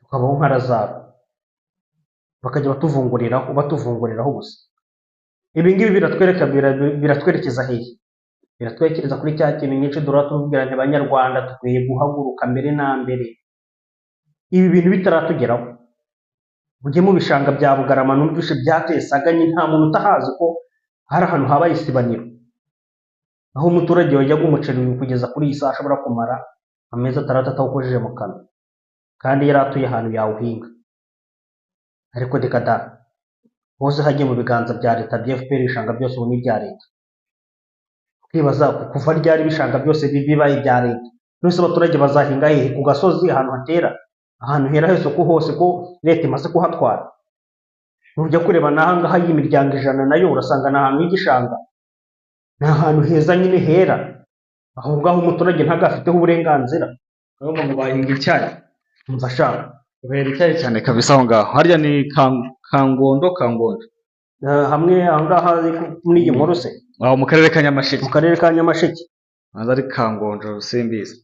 tukabaho nka Lazaro, bakajya batuvunguriraho gusa. Ibi ngibi biratwerekeza hehe? Biratwerekeza kuri cya kintu nyinshi dora tubwira nti Banyarwanda dukwiye guhaguruka mbere na mbere ibi bintu bitaratugeraho. ujye mu bishanga bya Bugarama numvishe byateye Saganya, nta muntu utahazi ko hari ahantu habaye isibaniro, aho umuturage wajyaga umuceri kugeza kuri iyi saha ashobora kumara amezi atandatu atawukojeje mu kanwa, kandi yari atuye ahantu yawuhinga. Ariko reka da, hose hagiye mu biganza bya leta bya FPR, ibishanga byose ubu ni ibya leta. Ukibaza kuva ryari ibishanga byose bibaye ibya leta? None abaturage bazahinga hehe? Ku gasozi ahantu hatera, ahantu hera hose ko hose ko leta imaze kuhatwara? Nujya kureba n'ahangaha y'imiryango 100 nayo urasanga ni ahantu h'igishanga, ni ahantu heza nyine hera, aho ngaho umuturage ntabwo afiteho uburenganzira. aho ngo bahinga icyayi, Umva ashaka bahera icyayi cyane kabisa aho ngaho. Harya ni Kangondo. hamwe ahangaha muri iyi nkuru se, Aho mu karere ka Nyamasheke. mu karere ka Nyamasheke Aza ari Kangondo simbizi.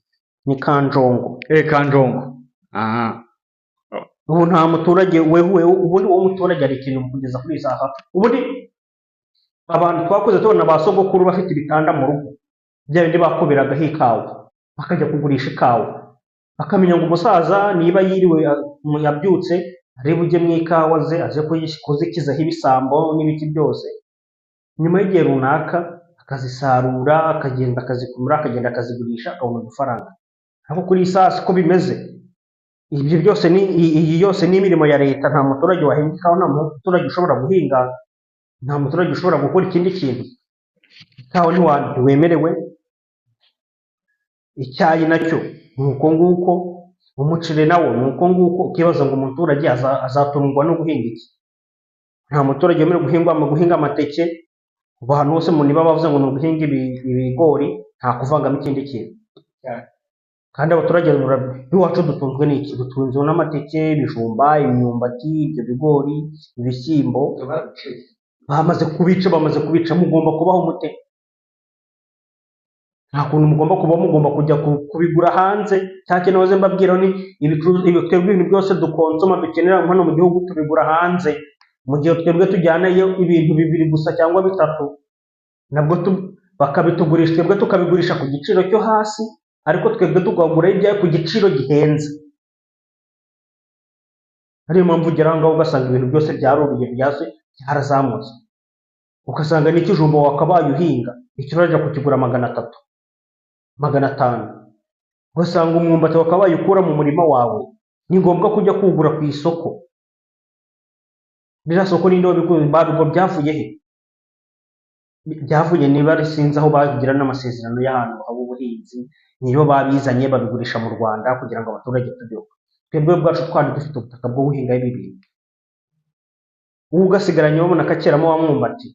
ni Kanjongo. Kanjongo. Aha. Ubu nta muturage ubundi uwo muturage ari ikintu kugeza kuri iyi saha. Ubundi abantu twakoze tubona ba sogokuru bafite ibitanda mu rugo, bya bindi bakoberagaho ikawa, bakajya kugurisha ikawa, bakamenya ngo umusaza niba yiriwe yabyutse ari bujye mu ikawa ze aje kuzikizaho ibisambo n'ibiti byose, nyuma y'igihe runaka akazisarura, akagenda akazikumura, akagenda akazigurisha, akabona udufaranga. Ariko kuri iyi saha siko bimeze. Ibyo byose iyi yose ni imirimo ya leta. Nta muturage wahinga ikawa, nta muturage ushobora guhinga, nta muturage ushobora gukora ikindi kintu. Ikawa ntiwemerewe, icyayi nacyo ni uko nguko, umuceri nawo ni uko nguko. Ukibaza ngo umuturage azatungwa no guhinga iki? Nta muturage wemerewe guhinga amateke. Ubu ahantu hose mu niba bavuze ngo ni uguhinga ibigori, nta kuvangamo ikindi kintu. Kandi abaturage b'iwacu dutunzwe n'iki? Dutunzwe n'amateke, ibijumba, imyumbati, ibyo bigori, ibishyimbo. Bamaze kubica, mugomba kubaho mute? Nta kuntu mugomba kubaho, mugomba kujya kubigura hanze. Cya kintu nahoze mbabwira ni twebwe ibintu byose dukonsoma dukenera hano mu gihugu tubigura hanze, mu gihe twebwe tujyanayo ibintu 2 gusa cyangwa 3, nabwo bakabitugurisha, twebwe tukabigurisha ku giciro cyo hasi, ariko twebwe tukagura ibyayo ku giciro gihenze. Ariyo mpamvu ugera aho ngaho ugasanga ibintu byose byarubiye, byarazamutse. Ugasanga n'ikijumba wakabaye uhinga ikiro uraja kukigura 300, 500. Ugasanga umwumbati wakabaye ukura mu murima wawe ni ngombwa kujya kuwugura ku isoko. Biriya soko ninde babigwa byavuye he? Byavuye niba risinze aho bagira n'amasezerano y'ahantu haba ubuhinzi, niyo babizanye babigurisha mu Rwanda kugira ngo abaturage tubeho. Twebwe bwacu twari dufite ubutaka bwo guhingaho ibi bintu. Ubu ugasigaranye babona kakeramo wa mwumbati,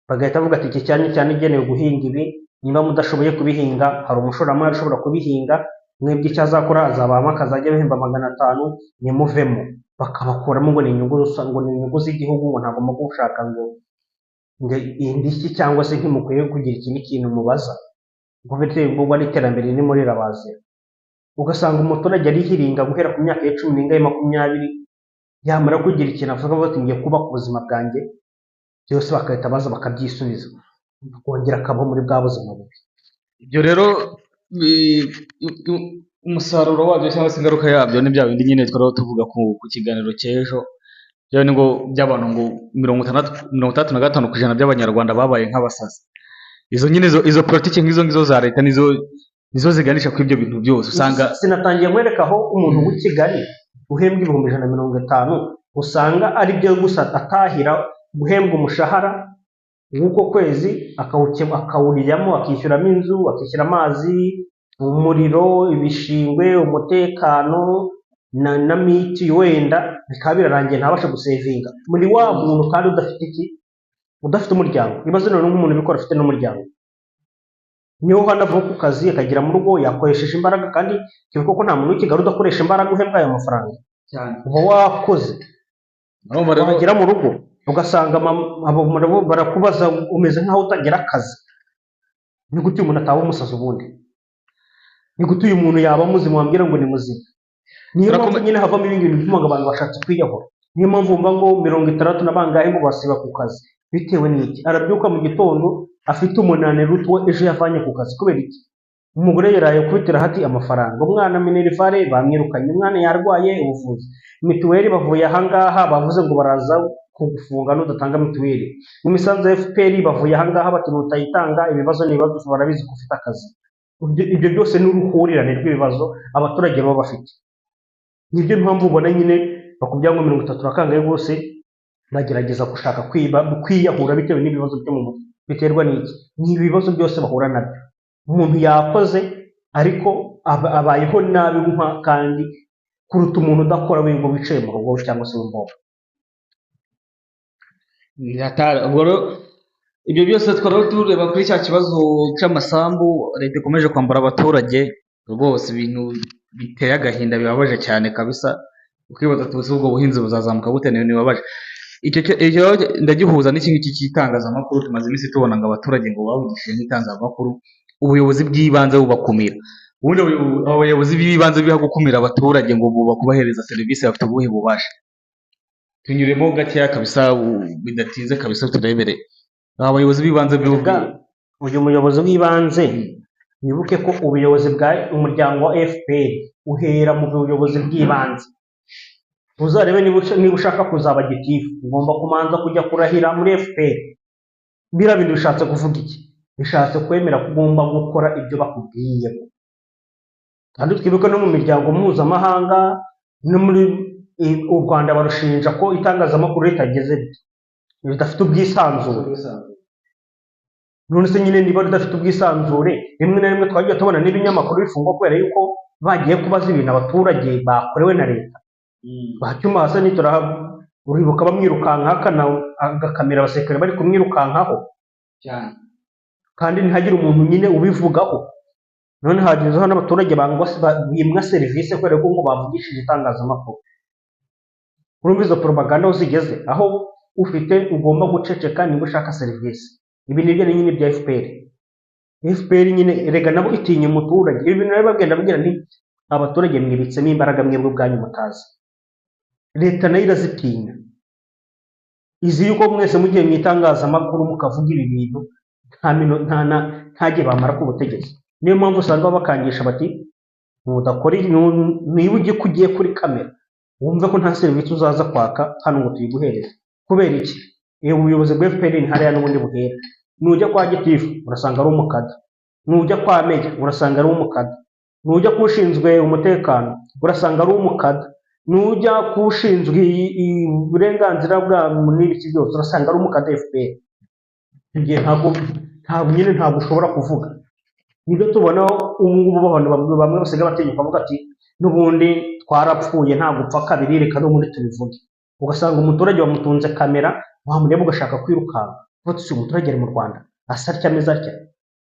bagahita bavuga ati iki cyane cyane igenewe guhinga ibi, niba mudashoboye kubihinga hari umushoramari ushobora kubihinga, mwebwe icyo azakora azabahamo akazajya bahemba 500, nimuvemo. Bakabakuramo ngo ni inyungu z'igihugu, ngo ntabwo mugomba gushaka ngo indishyi cyangwa se ntimukwiye kugira ikindi kintu mubaza, ngo bitewe ngo ari iterambere ni muri rabazira. Ugasanga umuturage arihiringa guhera ku myaka ya 10 20, yamara kugira ikintu avuga bati ngiye kubaka ubuzima bwanjye, byose bakahita baza bakabyisubiza, kongera akabaho muri bwa buzima bubi. Ibyo rero umusaruro wabyo cyangwa se ingaruka yabyo ni bya bindi nyine twari tuvuga ku kiganiro cy'ejo, byawe ngo by'abantu ngo 65% by'abanyarwanda babaye nk'abasazi. Izo nyine izo politiki nk'izo za leta nizo ziganisha kuri ibyo bintu byose. Usanga sinatangiye mwereka aho umuntu w'i Kigali uhembwa 150 usanga ari byo gusa atahira guhembwa umushahara w'uko kwezi, akawuriramo, akishyuramo inzu, akishyura amazi, umuriro, ibishingwe, umutekano na miti, wenda bikaba birarangiye ntabashe gusevinga muri wa muntu kandi udafite umuryango. Ibaze none nk'umuntu ubikora afite n'umuryango, niyo hanavuga ku kazi akagira mu rugo yakoresheje imbaraga, kandi kivuga ko nta muntu w'ikigali udakoresha imbaraga uhembwa ayo mafaranga cyane. Uba wakoze wagera mu rugo ugasanga barakubaza umeze nk'aho utagira akazi. Ni gute umuntu ataba umusazi? Ubundi ni gute uyu muntu yaba muzima wambwira ngo ni muzima? Niyo mpamvu nyine havamo ibindi bintu bituma abantu bashatse kwiyahura. Niyo mpamvu wumva ngo 60 na bangahe ngo basiba ku kazi. Bitewe n'iki? Arabyuka mu gitondo afite umunaniro utwo ejo yavanye ku kazi. Kubera iki? umugore yaraye kubitira hati amafaranga, umwana minerivare bamwirukanye, umwana yarwaye ubuvuzi, mituweli bavuye ahangaha bavuze ngo baraza kugufunga nudatanga mituweli, mu misanzu ya FPR bavuye ahangaha bati nutayitanga ibibazo n'ibibazo barabizi ko ufite akazi. Ibyo byose ni uruhurirane rw'ibibazo abaturage baba bafite. Nibyo mpamvu ubona nyine bakubwira ngo 30 urakangaye bose bagerageza gushaka kwiyahura bitewe n'ibibazo byo mu mutwe. Biterwa n'iki? Ni ibibazo byose bahura nabyo. Umuntu yakoze ariko abayeho nabi kandi kuruta umuntu udakora we ngo wicaye mu rugo cyangwa se w'imbogo. Ibyo byose twari tureba kuri cya kibazo cy'amasambu leta ikomeje kwambara abaturage, rwose ibintu biteye agahinda bibabaje cyane kabisa, ukibaza tuzi ubwo buhinzi buzazamuka gute, bibabaje. Icyo ndagihuza n'iki ngiki cy'itangazamakuru, tumaze iminsi tubona ngo abaturage ngo bavugishije nk'itangazamakuru, ubuyobozi bw'ibanze bubakumira. Ubundi abayobozi b'ibanze biha gukumira abaturage ngo bakubahereza serivisi bafite ubuhe bubasha? Tunyuremo gakeya kabisa bidatinze kabisa turebere abayobozi b'ibanze bivuga. Uyu muyobozi w'ibanze wibuke ko ubuyobozi bwa umuryango wa FPR uhera mu buyobozi bw'ibanze. Uzarebe niba ushaka kuzaba gitifu ugomba kumanza kujya kurahira muri FPR. Biriya bintu bishatse kuvuga iki? Bishatse kwemera ko ugomba gukora ibyo bakubwiye. Kandi twibuke no mu miryango mpuzamahanga no muri u Rwanda barushinja ko itangazamakuru ritageze ridafite ubwisanzure. None se nyine niba ridafite ubwisanzure, rimwe na rimwe twagiye tubona n'ibinyamakuru bifungwa kubera yuko bagiye kubaza ibintu abaturage bakorewe na leta. Bacyuma hasa uribuka bamwirukanka agakamera abasirikare bari kumwirukankaho cyane, kandi ntihagire umuntu nyine ubivugaho. None hagezeho n'abaturage bimwa serivisi kubera ko ngo bavugishije itangazamakuru. Urumva izo propaganda aho zigeze, aho ugomba guceceka niba ushaka serivisi. Ibi nibyo nyine bya FPR. FPR nyine erega nabo itinya umuturage. Ibi bintu rero bagenda bagira nti abaturage mwibitsemo imbaraga mwebwe ubwanyu mutazi. Leta nayo irazitinya, izi yuko mwese mugiye mu itangazamakuru mukavuga ibi bintu ntajye bamara ku butegetsi. Niyo mpamvu usanga bakangisha bati mudakora niba ugiye kuri kamera wumve ko nta serivisi uzaza kwaka hano ngo tuyiguhereze. Kubera iki? Ubuyobozi bwa FPR hariya n'ubundi buhera. Nujya kwa gitifu urasanga ari umukada, nujya kwa meya urasanga ari umukada, nujya kushinzwe umutekano urasanga ari umukada, nujya kushinzwe uburenganzira bwa n'ibiki byose urasanga ari umukada FPR. Igihe ntabwo nyine ntabwo ushobora kuvuga. Nibyo tubona ubu bamwe basigaye batinyuka bavuga ati n'ubundi twarapfuye ntabwo upfa kabiri, reka n'ubundi tubivuge. Ugasanga umuturage wamutunze kamera, wamureba ugashaka kwirukanka. Uvuga uti umuturage ari mu Rwanda asa atya ameze atya.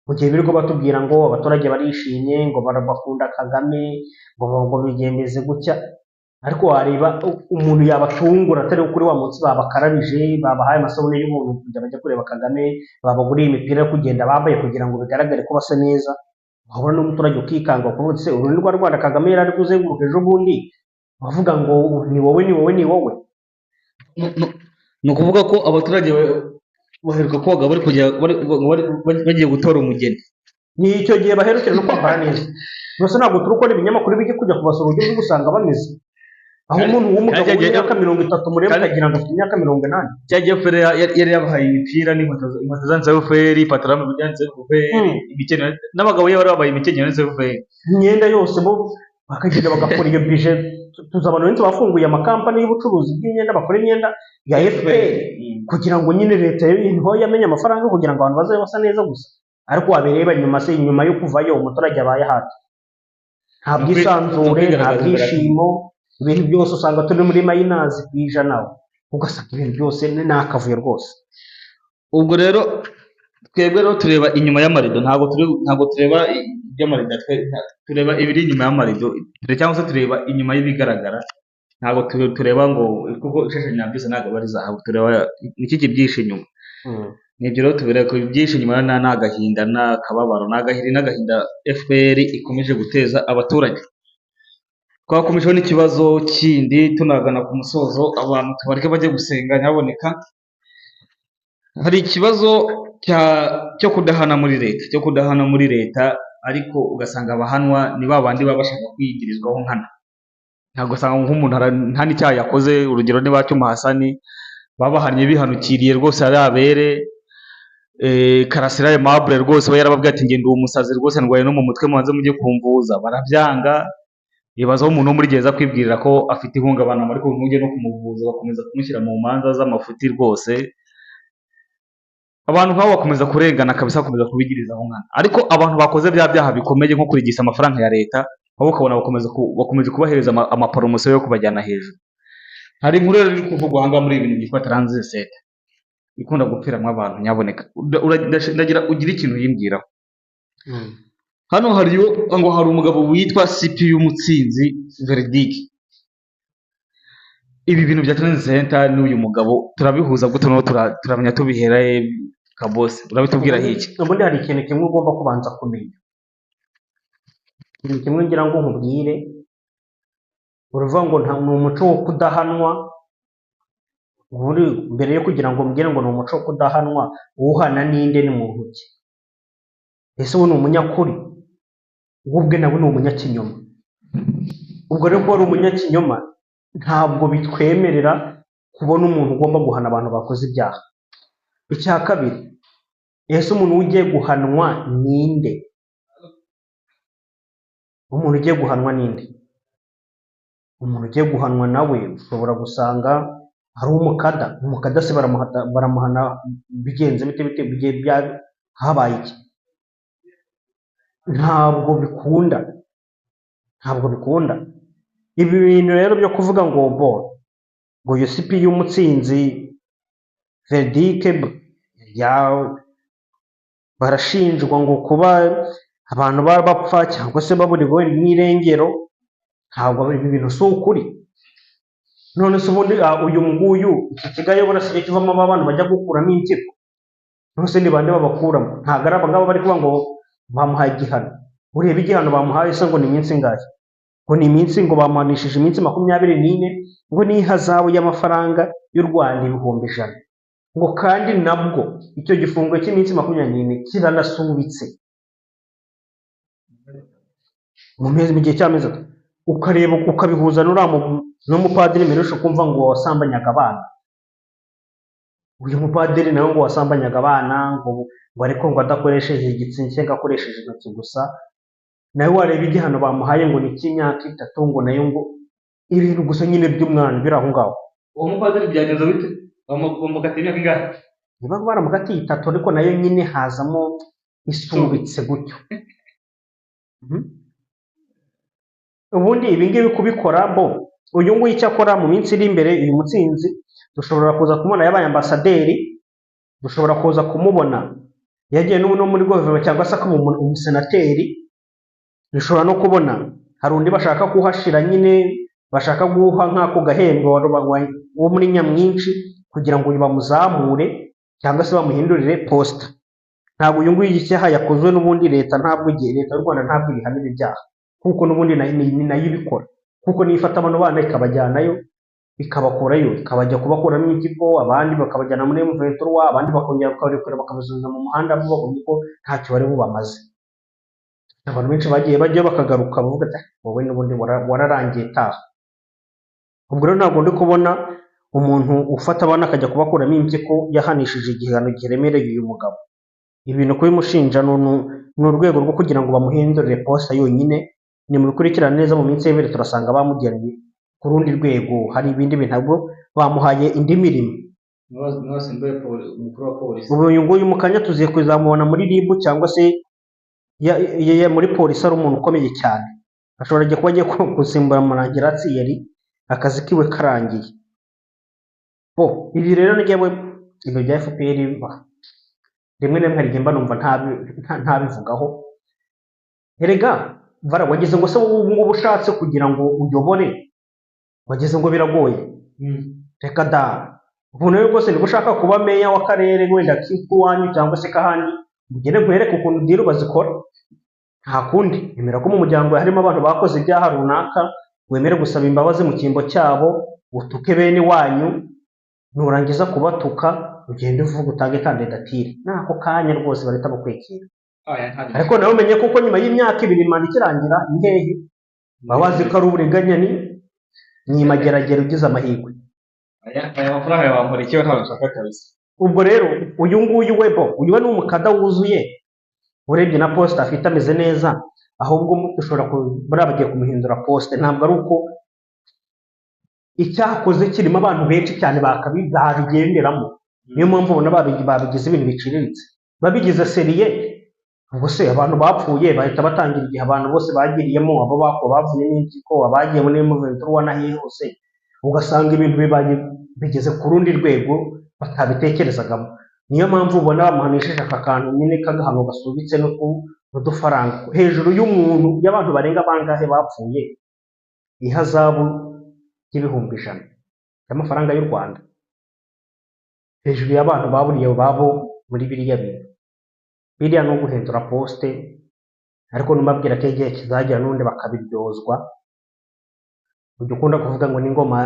Mu gihe birirwa batubwira ngo abaturage barishimye, ngo bakunda Kagame, ngo bigendeze gutya, ariko wareba umuntu yabatungura atari kuri wa munsi babakarabije, babahaye amasabune y'ubuntu kugira bajya kureba Kagame, babaguriye imipira yo kugenda bambaye kugira ngo bigaragare ko basa neza. Wabona n'umuturage ukikanga ukavuga ati uru ni rwa Rwanda Kagame yari ari kuzenguruka ejo bundi bavuga ngo ni wowe. Ni ukuvuga ko abaturage baheruka koga bagiye gutora umugeni. Ni icyo gihe baherukira no kwambara neza. Gusa ntabwo turi kubona ibinyamakuru bijya kujya kubasura uburyo bwo gusanga bameze. Aho umuntu w'umugabo w'imyaka 30 mureba akagira ngo afite imyaka 80. Cyagiye FPR yari yabahaye imipira n'inkweto zanditseho FPR, ipataro yanditseho FPR, imikenyero n'abagabo bari babaye imikenyero yanditseho FPR. Imyenda yose bo bakagenda bagakora iyo budget. Tuzabona benshi bafunguye amakampani y'ubucuruzi bw'imyenda bakora imyenda ya FPR kugira ngo nyine leta niho yamenye amafaranga kugira ngo abantu bazabe basa neza gusa. Ariko wabireba nyuma yo kuvayo umuturage abaye hati. Nta bwisanzure, nta bwishimo, ibintu byose usanga turi muri mayinazi kwijana, ugasanga ibintu byose n'akavuyo rwose. Ubwo rero twebwe rero tureba inyuma y'amarido, ntabwo tureba iby'amarido, tureba ibiri inyuma y'amarido, cyangwa se tureba inyuma y'ibigaragara. Ntabwo tureba ngo kuko ishashanya byose ntabwo bari zahabu, tureba iki kibyishe inyuma. Nibyo rero tubera ko ibyishe inyuma n'agahinda n'akababaro n'agahinda FPR ikomeje guteza abaturage. Twakomejeho n'ikibazo kindi tunagana ku musozo, abantu tubareke bajye gusenga nyaboneka. Hari ikibazo cyo kudahana muri leta, ariko ugasanga abahanwa ni ba bandi baba bashaka kwigirizwaho nkana. Ntabwo usanga nk'umuntu nta n'icyaha yakoze, urugero niba Cyuma Hasani babahannye bihanukiriye rwose ari abere. Karasira Aimable rwose we yarababwiye ati ngende uwo musazi rwose ndwaye no mu mutwe mubanze mujye kumvuza, barabyanga. Ibazaho umuntu wo muri gereza kwibwirira ko afite ihungabana ariko ntujye no kumuvuza, bakomeza kumushyira mu manza z'amafuti rwose. Abantu nk'abo bakomeza kurengana kabisa, bakomeza kubigirizaho nkana. Ariko abantu bakoze bya byaha bikomeye nko kurigisa amafaranga ya leta, aho ukabona bakomeje kubahereza amaporomosiyo yo kubajyana hejuru. Hari inkuru rero iri kuvugwa aha ngaha muri ibi bintu byitwa transit ikunda gupfiramwo abantu. Nyaboneka ndagira ugire ikintu yimbwiraho. Hano hariyo ngo hari umugabo witwa CPU Mutsinzi Verdict. Ibi bintu bya transit center n'uyu mugabo turabihuza gute no turamenya tubihera kabose, urabitubwira iki? Ubundi hari ikintu kimwe ugomba kubanza kumenya. Ikintu kimwe ngira ngo nkubwire, uruvuga ngo ni umuco wo kudahanwa. Mbere yo kugira ngo mbwire ngo ni umuco wo kudahanwa, uhana ninde ni muntu ki? Ese we ni umunyakuri? Ubwe nawe ni umunyakinyoma. Ubwo rero ko ari umunyakinyoma ntabwo bitwemerera kubona umuntu ugomba guhana abantu bakoze ibyaha. Icya kabiri, ese umuntu ugiye guhanwa ninde? Umuntu ugiye guhanwa ninde? Umuntu ugiye guhanwa nawe ushobora gusanga ari umukada se baramuhana bigenze bite habaye iki? Ntabwo bikunda. Ibi bintu rero byo kuvuga ngo uyu CPU Mutsinzi Verdict barashinjwa ngo kuba abantu bapfa cyangwa se baburiwe n'irengero, ntabwo ibi bintu si ukuri. None se ubundi uyu nguyu iki kigayo burasigaye kivamo abantu bajya gukuramo impyiko. None se ni bande babakuramo? Ntabwo ari abangaba bari kuvuga ngo bamuhaye igihano. Ureba igihano bamuhaye se ngo ni iminsi ingahe? Ngo ni iminsi, ngo bamuhanishije iminsi 24, ngo ni ihazabu y'amafaranga y'u Rwanda 100,000. Ngo kandi nabwo icyo gifungo cy'iminsi 24 kiranasubitse mu gihe cy'amezi atatu. Ukareba ukabihuza n'umupadiri Mirusha ukumva ngo wasambanyaga abana. Uyu mupadiri nawe ngo wasambanyaga abana, ngo ariko ngo adakoresheje igitsina cye, akoresheje intoki gusa. Nawe wareba igihano bamuhaye ngo ni cy'imyaka 3, ngo nayo ngo ibintu gusa nyine by'umwana biri aho ngaho. Uwo mupadiri byagenze bite? Bamugatiye imyaka ingahe? Niba baramugatiye 3, ariko nayo nyine hazamo isubitse gutyo. Ubundi ibi ngibi kubikora uyu nguyu icyo akora mu minsi iri imbere, uyu Mutsinzi dushobora kuza kumubona yabaye ambasaderi, dushobora kuza kumubona yagiye no muri guverinoma cyangwa se akaba umusenateri. Dushobora no kubona hari undi bashaka kuhashira nyine, bashaka guha nk'ako gahembo wo muri Nyamwinshi kugira ngo bamuzamure cyangwa se bamuhindurire posita. Ntabwo uyu nguyu icyaha yakozwe n'ubundi leta y'u Rwanda ntabwo ibihanira ibyaha, kuko n'ubundi ni nayo ibikora, kuko niyo ifata abantu bana ikabajyanayo, ikabakurayo, ikabajya kubakuramo impyiko, abandi bakabajyana muri M23, abandi bakongera bakabarekura bakabasubiza mu muhanda babonye ko ntacyo bari bubamaze. Abantu benshi bagiye bajya bakagaruka bavuga ati wowe n'ubundi wararangiye taha. Ubwo rero ntabwo ndi kubona umuntu ufata abana akajya kubakuramo impyiko yahanishije igihano kiremereye uyu mugabo. Ibintu kubimushinja ni urwego rwo kugira ngo bamuhindurire posita yonyine. Ni mu bikurikirana neza mu minsi y'ibere turasanga bamugeranye ku rundi rwego, hari ibindi bintu ntabwo bamuhaye indi mirimo. Ubu uyu nguyu mu kanya tuziye kuzamubona muri RIB cyangwa se muri polisi, ari umuntu ukomeye cyane. Ashobora kuba agiye gusimbura Murangira Thierry, akazi kiwe karangiye. Ibi rero ngewe ibyo bya FPR rimwe na rimwe hari igihe mba numva ntabivugaho. Erega wageze ngo se ubu ngubu ushatse kugira ngo uyobore, wageze ngo biragoye. Reka da, ubu rero rwose niba ushaka kuba meya w'akarere wenda k'iwanyu cyangwa se kahandi, ugende nkwereke ukuntu diro bazikora. Nta kundi, emera ko mu muryango harimo abantu bakoze ibyaha runaka, wemere gusaba imbabazi mu cyimbo cyabo, utuke bene wanyu, nurangiza kubatuka ugende uvuga utange kandidatire. Nako kanya rwose bahita bakwekera. ariko nawe umenye kuko nyuma y'imyaka 2 manda ikirangira ni hehe baba bazi ko ari uburiganya ni mageragere ugize amahirwe. aya mafaranga yawe wambura ikiwe ntabwo nshaka kabisa. Ubwo rero uyu nguyu uyu we ni umukada wuzuye, urebye na poste afite ameze neza, ahubwo dushobora buriya bagiye kumuhindura poste, ntabwo ari uko icyakoze kirimo abantu benshi cyane babigenderamo, niyo mpamvu ubona babigize ibintu biciriritse. Babigize seriye ubwo se abantu bapfuye bahita batangira igihe abantu bose bagiriyemo, abo bavuye n'impyiko, abagiye muri Muventuri wanahiye hose, ugasanga ibintu bigeze ku rundi rwego batabitekerezagamo. Niyo mpamvu ubona bamuhanishije aka kantu nyine k'agahano gasubitse n'udufaranga hejuru y'umuntu, y'abantu barenga bangahe bapfuye, ihazabu y'ibihumbi 100 y'amafaranga y'u Rwanda hejuru y'abantu baburiye babo muri biriya bintu. Biriya no guhindura poste, ariko numabwira ko igihe kizagera n'undi bakabiryozwa. Ujya ukunda kuvuga ngo n'ingoma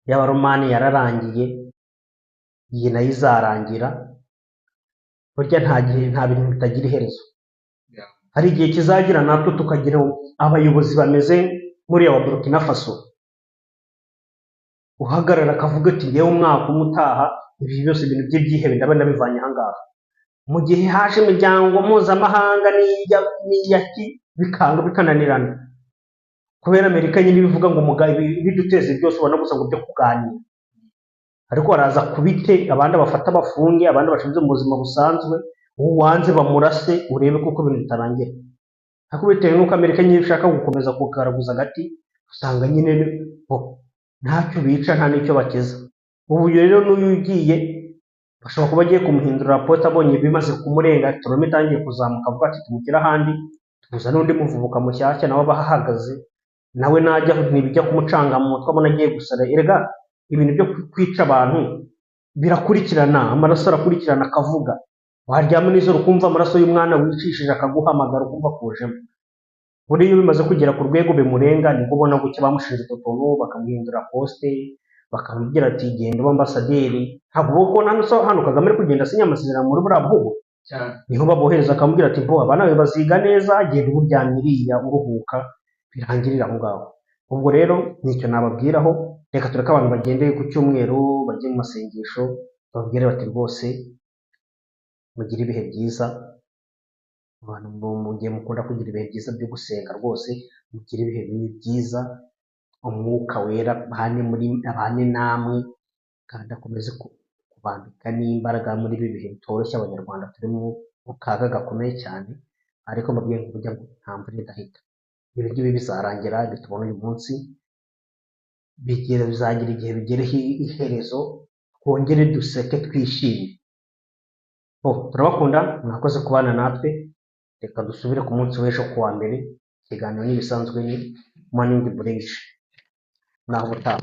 y'abaromani yararangiye, iyi nayo izarangira. Burya nta bintu bitagira iherezo. Hari igihe kizagira natwe tukagira abayobozi bameze nk'uriya wa Burkina Faso, uhagarara akavuga ati yewe umwaka umwe utaha ibi byose ibintu by'ibyihebe ndaba ndabivanye ahangaha. Mu gihe haje imiryango mpuzamahanga n'iyaki bikanga bikananirana, kubera Amerika nyine ibivuga ngo biduteze byose ubona gusa ngo byo kuganira, ariko baraza kubite abandi bafata bafunge, abandi bashinze mu buzima busanzwe, uwanze bamurase urebe kuko ibintu bitarangira. Ariko bitewe n'uko Amerika nyine ishaka gukomeza kugaragaza agati, usanga nyine ntacyo bica nta n'icyo bakiza. Ubu rero n'uyu ugiye bashobora kuba agiye kumuhindura poste, abonye bimaze kumurenga, turome itangiye kuzamuka, avuga ati tumukira ahandi, tuza n'undi muvubuka mushyashya nawe bahahagaze, nawe najya ntibijya kumucanga mu mutwe abona agiye gusara. Erega ibintu byo kwica abantu birakurikirana, amaraso arakurikirana akavuga. Waryama nijoro ukumva amaraso y'umwana wicishije akaguhamagara ukumva kujemo. Buriya iyo bimaze kugera ku rwego bimurenga nibwo ubona guke bamushinze utuntu bakamuhindura poste, bakamubwira ati genda uba ambasaderi. Ntabwo ubona hano Kagame ari kugenda asinya amasezerano muri buriya bihugu, niho babohereza akamubwira ati abana bawe baziga neza, genda uburyamye iriya uruhuka birangirira aho ngaho. Ubwo rero nicyo nababwiraho. Reka tureke abantu bagendeye ku cyumweru bajye mu masengesho, bababwire bati rwose mugire ibihe byiza. Abantu mu gihe mukunda kugira ibihe byiza byo gusenga, rwose mugire ibihe byiza, umwuka wera abane namwe kandi akomeze kubambika n'imbaraga muri ibi bihe bitoroshye abanyarwanda turi mu kaga gakomeye cyane. Ariko mbabwiye ngo burya nta mvura idahita, ibi ngibi bizarangira, bitubona uyu munsi bizagira igihe bigereho iherezo, twongere duseke twishime. Turabakunda, mwakoze kubana natwe. Reka dusubire ku munsi w'ejo kuwa mbere, ikiganiro n'ibisanzwe ni Morning Bridge. Naho ubutaha.